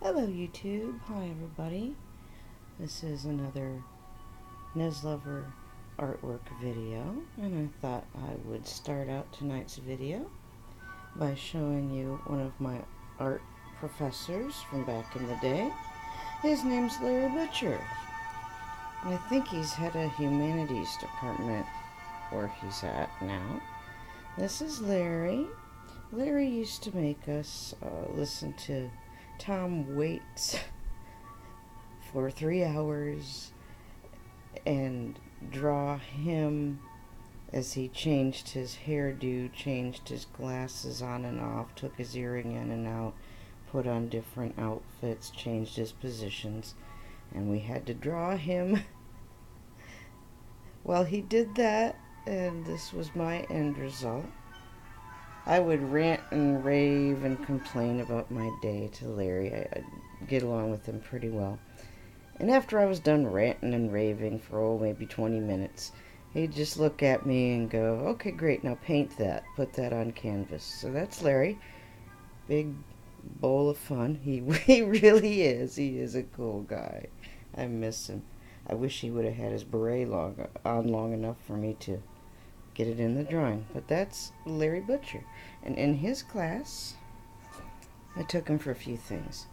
Hello YouTube, hi everybody. This is another Neslover artwork video, and I thought I would start out tonight's video by showing you one of my art professors from back in the day. His name's Larry Butcher. I think he's head of humanities department where he's at now. This is Larry. Larry used to make us listen to Tom Waits for 3 hours and draw him as he changed his hairdo, changed his glasses on and off, took his earring in and out, put on different outfits, changed his positions, and we had to draw him while he did that, and this was my end result. I would rant and rave and complain about my day to Larry. I'd get along with him pretty well. And after I was done ranting and raving for, maybe 20 minutes, he'd just look at me and go, okay, great, now paint that. Put that on canvas. So that's Larry. Big bowl of fun. He really is. He is a cool guy. I miss him. I wish he would have had his beret on long enough for me to get it in the drawing. But that's Larry Butcher. And in his class, I took him for a few things.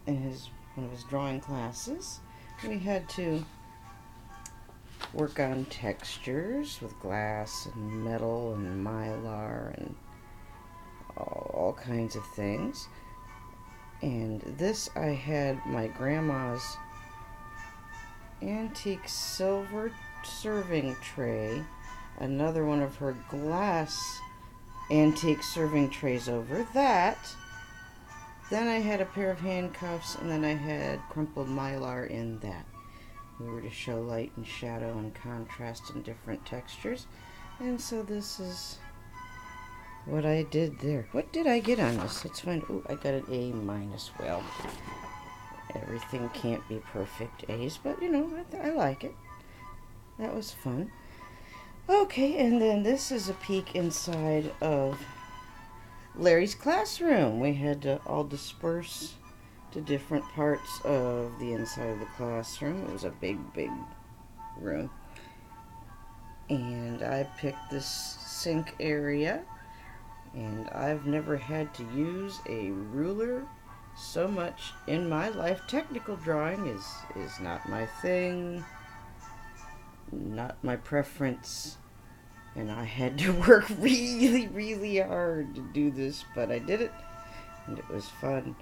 In one of his drawing classes, we had to work on textures with glass and metal and mylar and all kinds of things. And this, I had my grandma's antique silver serving tray, another one of her glass antique serving trays over that. Then I had a pair of handcuffs, and then I had crumpled mylar in that. We were to show light and shadow and contrast and different textures. And so this is what I did there. What did I get on this? Let's find. Oh, I got an A-. Well, everything can't be perfect A's, but you know, I like it. That was fun. Okay, and then this is a peek inside of Larry's classroom. We had to all disperse to different parts of the inside of the classroom. It was a big room. And I picked this sink area, and I've never had to use a ruler so much in my life. Technical drawing is not my thing, not my preference, and I had to work really hard to do this, but I did it, and it was fun.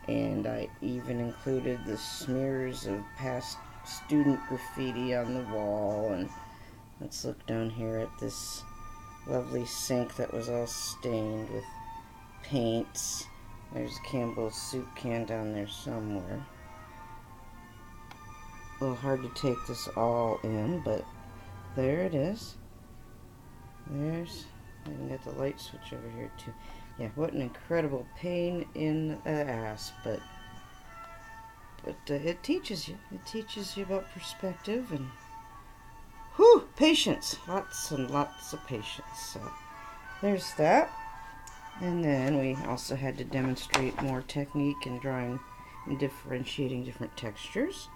And I even included the smears of past student graffiti on the wall. And let's look down here at this lovely sink that was all stained with paints. There's Campbell's soup can down there somewhere. A little hard to take this all in, but there it is. I got the light switch over here too. Yeah, what an incredible pain in the ass, but it teaches you. It teaches you about perspective and patience. Lots and lots of patience. So there's that. And then we also had to demonstrate more technique in drawing and differentiating different textures.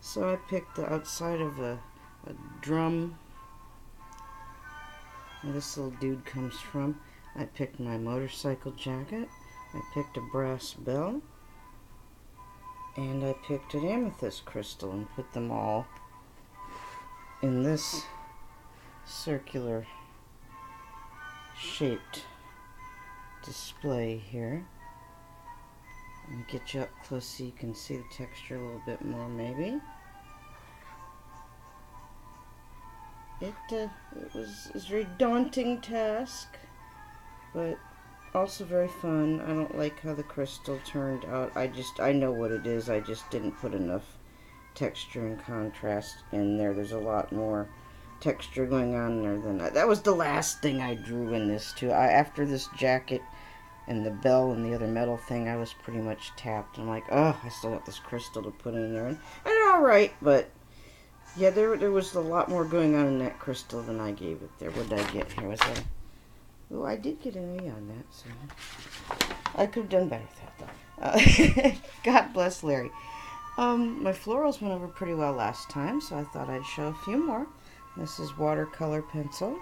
So I picked the outside of a drum where this little dude comes from. I picked my motorcycle jacket. I picked a brass bell. And I picked an amethyst crystal and put them all in this circular shaped display here. Let me get you up close so you can see the texture a little bit more, maybe. It was a very daunting task, but also very fun. I don't like how the crystal turned out. I know what it is. I just didn't put enough texture and contrast in there. There's a lot more texture going on there than that. That was the last thing I drew in this too. After this jacket and the bell and the other metal thing, I was pretty much tapped. I'm like, oh, I still got this crystal to put in there. And all right, but yeah, there was a lot more going on in that crystal than I gave it there. What did I get here? Was that? Oh, I did get an A on that, so I could have done better with that, though. Uh, God bless Larry. My florals went over pretty well last time, so I thought I'd show a few more. This is watercolor pencil.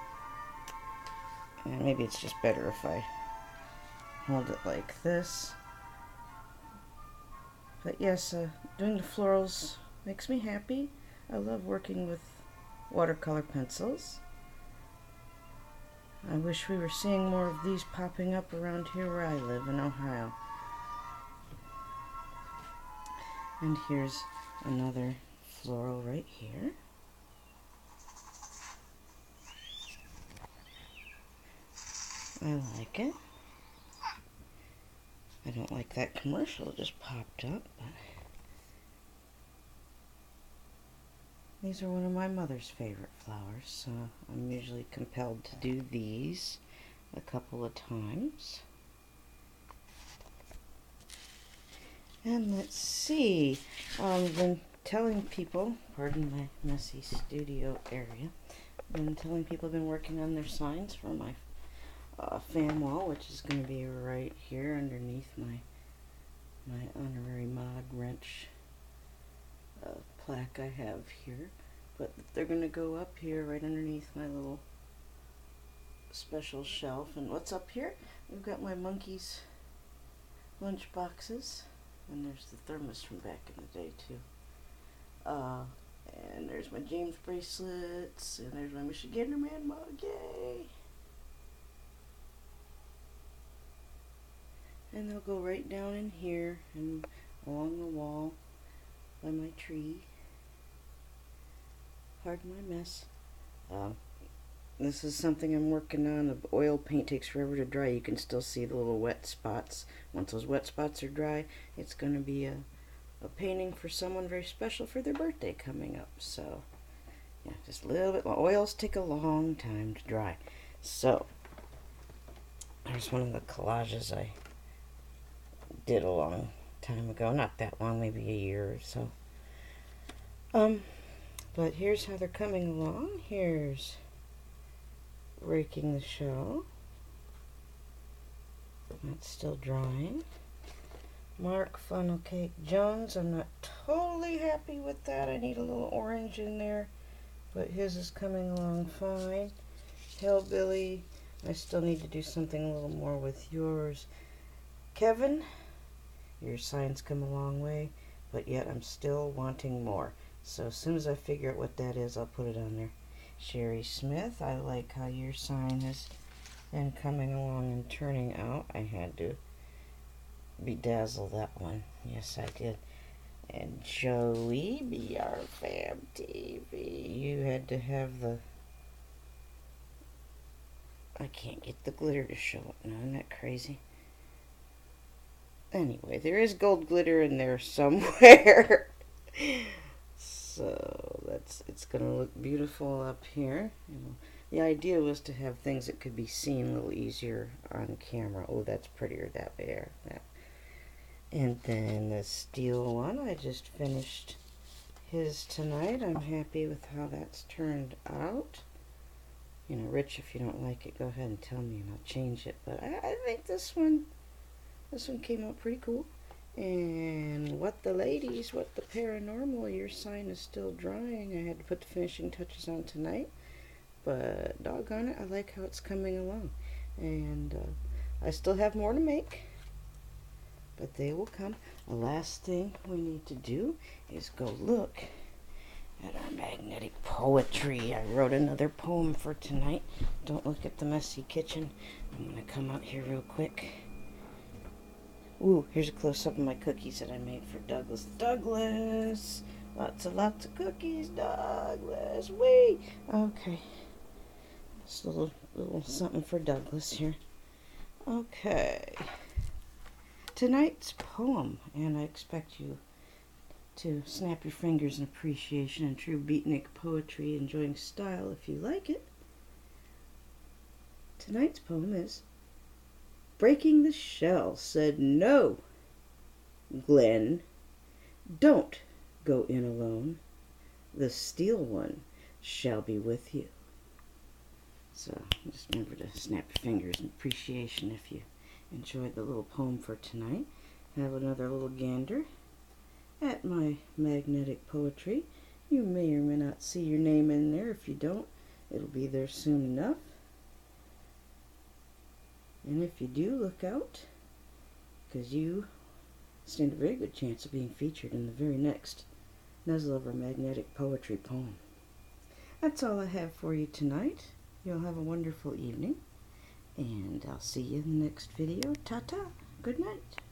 And maybe it's just better if I hold it like this. But yes, doing the florals makes me happy. I love working with watercolor pencils. I wish we were seeing more of these popping up around here where I live in Ohio. And here's another floral right here. I like it. I don't like that commercial that just popped up, but these are one of my mother's favorite flowers, so I'm usually compelled to do these a couple of times. And let's see, I've been telling people, pardon my messy studio area, been telling people I've been working on their signs for my fan wall, which is going to be right here underneath my honorary mod wrench plaque I have here. But they're going to go up here right underneath my little special shelf. And what's up here? We've got my monkey's lunch boxes. And there's the thermos from back in the day too. And there's my James bracelets. And there's my Michigander Man mug. Yay! And they'll go right down in here and along the wall by my tree. Pardon my mess. This is something I'm working on. The oil paint takes forever to dry. You can still see the little wet spots. Once those wet spots are dry, it's going to be a painting for someone very special for their birthday coming up. So, yeah, just a little bit. Oils take a long time to dry. So, there's one of the collages I did a long time ago. Not that long, maybe a year or so. But here's how they're coming along. Here's raking the shell. That's still drying. Mark Funnel Cake Jones. I'm not totally happy with that. I need a little orange in there, but his is coming along fine. Hillbilly. I still need to do something a little more with yours. Kevin, your sign's come a long way, but yet I'm still wanting more. So as soon as I figure out what that is, I'll put it on there. Sherry Smith, I like how your sign has been coming along and turning out. I had to bedazzle that one. Yes, I did. And Joey, BR Fam TV, you had to have the... I can't get the glitter to show up now. Isn't that crazy? Anyway, there is gold glitter in there somewhere. So it's gonna look beautiful up here. You know, the idea was to have things that could be seen a little easier on camera. Oh, that's prettier that way there. That. And then the steel one, I just finished his tonight. I'm happy with how that's turned out. You know, Rich, if you don't like it, go ahead and tell me and I'll change it. But I think this one came out pretty cool. And what the paranormal, your sign is still drying. I had to put the finishing touches on tonight, but doggone it, I like how it's coming along. And I still have more to make, but they will come. The last thing we need to do is go look at our magnetic poetry. I wrote another poem for tonight. Don't look at the messy kitchen. I'm going to come out here real quick. Ooh, here's a close-up of my cookies that I made for Douglas. Douglas! Lots of cookies, Douglas. Wait! Okay. Just a little something for Douglas here. Okay. Tonight's poem, and I expect you to snap your fingers in appreciation and true beatnik poetry, enjoying style if you like it. Tonight's poem is Breaking the Shell said, "No, Glenn, don't go in alone. The steel one shall be with you." So just remember to snap your fingers in appreciation if you enjoyed the little poem for tonight. have another little gander at my magnetic poetry. You may or may not see your name in there. If you don't, it'll be there soon enough. And if you do, look out, because you stand a very good chance of being featured in the very next Nuzzle of Our Magnetic Poetry poem. That's all I have for you tonight. You'll have a wonderful evening, and I'll see you in the next video. Ta-ta. Good night.